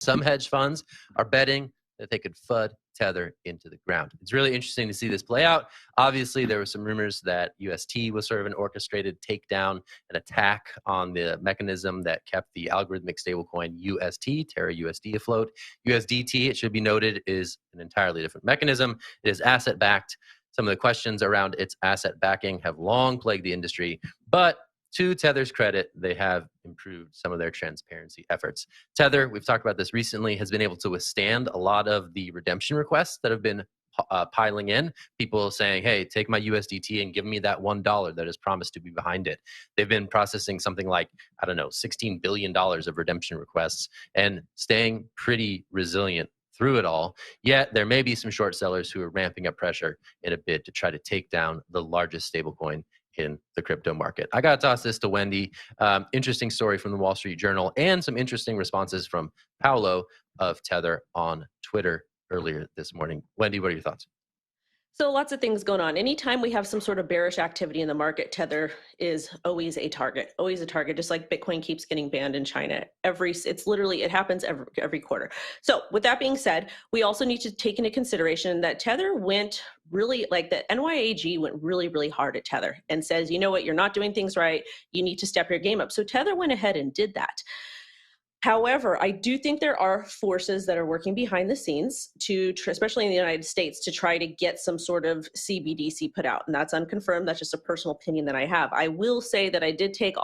Some hedge funds are betting that they could FUD Tether into the ground. It's really interesting to see this play out. Obviously, there were some rumors that UST was sort of an orchestrated takedown, an attack on the mechanism that kept the algorithmic stablecoin UST, TerraUSD, afloat. USDT, it should be noted, is an entirely different mechanism. It is asset-backed. Some of the questions around its asset backing have long plagued the industry, but to Tether's credit, they have improved some of their transparency efforts. Tether, we've talked about this recently, has been able to withstand a lot of the redemption requests that have been piling in. People saying, hey, take my USDT and give me that $1 that is promised to be behind it. They've been processing something like, I don't know, $16 billion of redemption requests and staying pretty resilient through it all. Yet there may be some short sellers who are ramping up pressure in a bid to try to take down the largest stablecoin in the crypto market. I got to toss this to Wendy. Interesting story from the Wall Street Journal and some interesting responses from Paolo of Tether on Twitter earlier this morning. Wendy, what are your thoughts? So lots of things going on. Anytime we have some sort of bearish activity in the market, Tether is always a target, just like Bitcoin keeps getting banned in China. It happens every quarter. So with that being said, we also need to take into consideration that Tether went really, like the NYAG went really, really hard at Tether and says, you know what, you're not doing things right. You need to step your game up. So Tether went ahead and did that. However, I do think there are forces that are working behind the scenes especially in the United States, to try to get some sort of CBDC put out. And that's unconfirmed. That's just a personal opinion that I have. I will say that I did take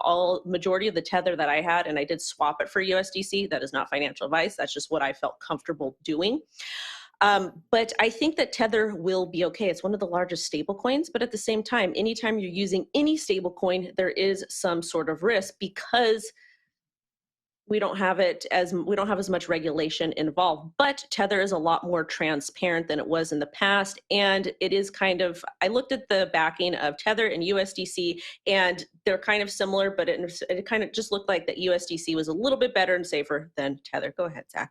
majority of the Tether that I had and I did swap it for USDC. That is not financial advice. That's just what I felt comfortable doing. But I think that Tether will be okay. It's one of the largest stable coins, but at the same time, anytime you're using any stable coin, there is some sort of risk because we don't have as much regulation involved. But Tether is a lot more transparent than it was in the past. And it is I looked at the backing of Tether and USDC, and they're kind of similar, but it kind of just looked like that USDC was a little bit better and safer than Tether. Go ahead, Zach.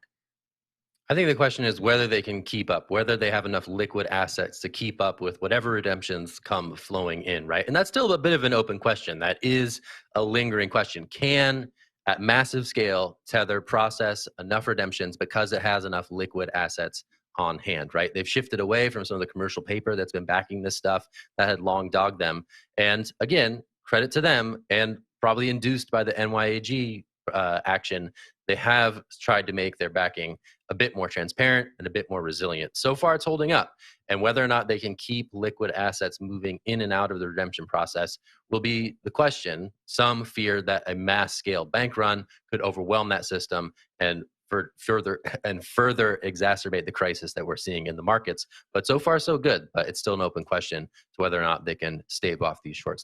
I think the question is whether they can keep up, whether they have enough liquid assets to keep up with whatever redemptions come flowing in, right? And that's still a bit of an open question. That is a lingering question. Can, at massive scale, Tether process enough redemptions because it has enough liquid assets on hand, right? They've shifted away from some of the commercial paper that's been backing this stuff that had long dogged them. And again, credit to them, and probably induced by the NYAG action, they have tried to make their backing a bit more transparent and a bit more resilient. So far, it's holding up. And whether or not they can keep liquid assets moving in and out of the redemption process will be the question. Some fear that a mass scale bank run could overwhelm that system and further exacerbate the crisis that we're seeing in the markets. But so far, so good. But it's still an open question to whether or not they can stave off these short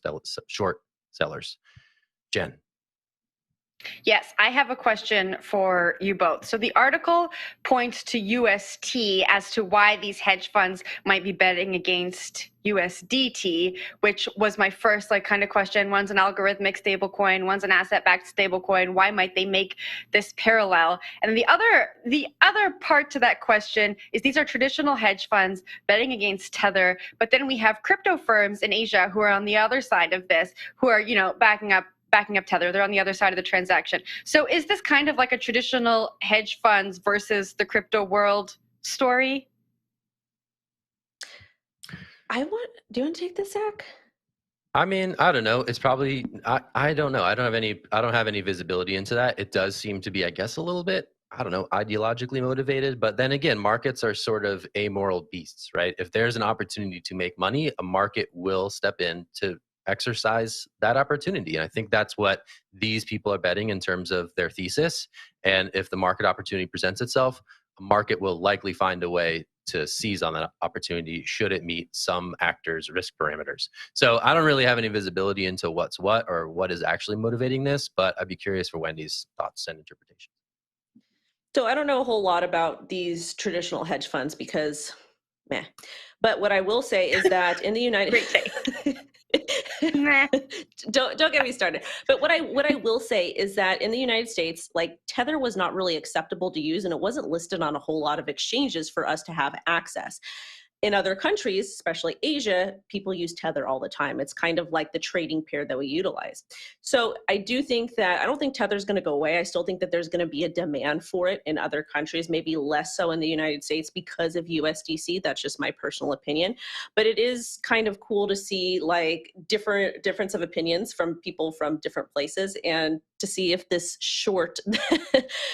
sellers. Jen. Yes, I have a question for you both. So the article points to UST as to why these hedge funds might be betting against USDT, which was my first kind of question. One's an algorithmic stablecoin, one's an asset-backed stablecoin. Why might they make this parallel? And the other part to that question is these are traditional hedge funds betting against Tether, but then we have crypto firms in Asia who are on the other side of this, who are backing up Tether. They're on the other side of the transaction. So is this kind of like a traditional hedge funds versus the crypto world story? Do you want to take this, Zach? I mean, I don't know. It's probably, I don't know. I don't have any visibility into that. It does seem to be, I guess, a little bit, I don't know, ideologically motivated. But then again, markets are sort of amoral beasts, right? If there's an opportunity to make money, a market will step in to exercise that opportunity. And I think that's what these people are betting in terms of their thesis. And if the market opportunity presents itself, a market will likely find a way to seize on that opportunity should it meet some actors' risk parameters. So I don't really have any visibility into what's what or what is actually motivating this, but I'd be curious for Wendy's thoughts and interpretations. So I don't know a whole lot about these traditional hedge funds because meh. But what I will say is that in the United don't get me started. But what I will say is that in the United States, Tether was not really acceptable to use, and it wasn't listed on a whole lot of exchanges for us to have access. in other countries, especially Asia, people use Tether all the time. It's kind of like the trading pair that we utilize. So I do think that, I don't think Tether is going to go away. I still think that there's going to be a demand for it in other countries, maybe less so in the United States because of USDC. That's just my personal opinion. But it is kind of cool to see like difference of opinions from people from different places, and to see if this short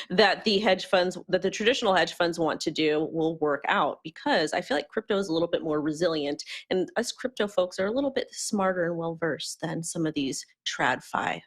that the traditional hedge funds want to do will work out, because I feel like crypto is a little bit more resilient, and us crypto folks are a little bit smarter and well versed than some of these TradFi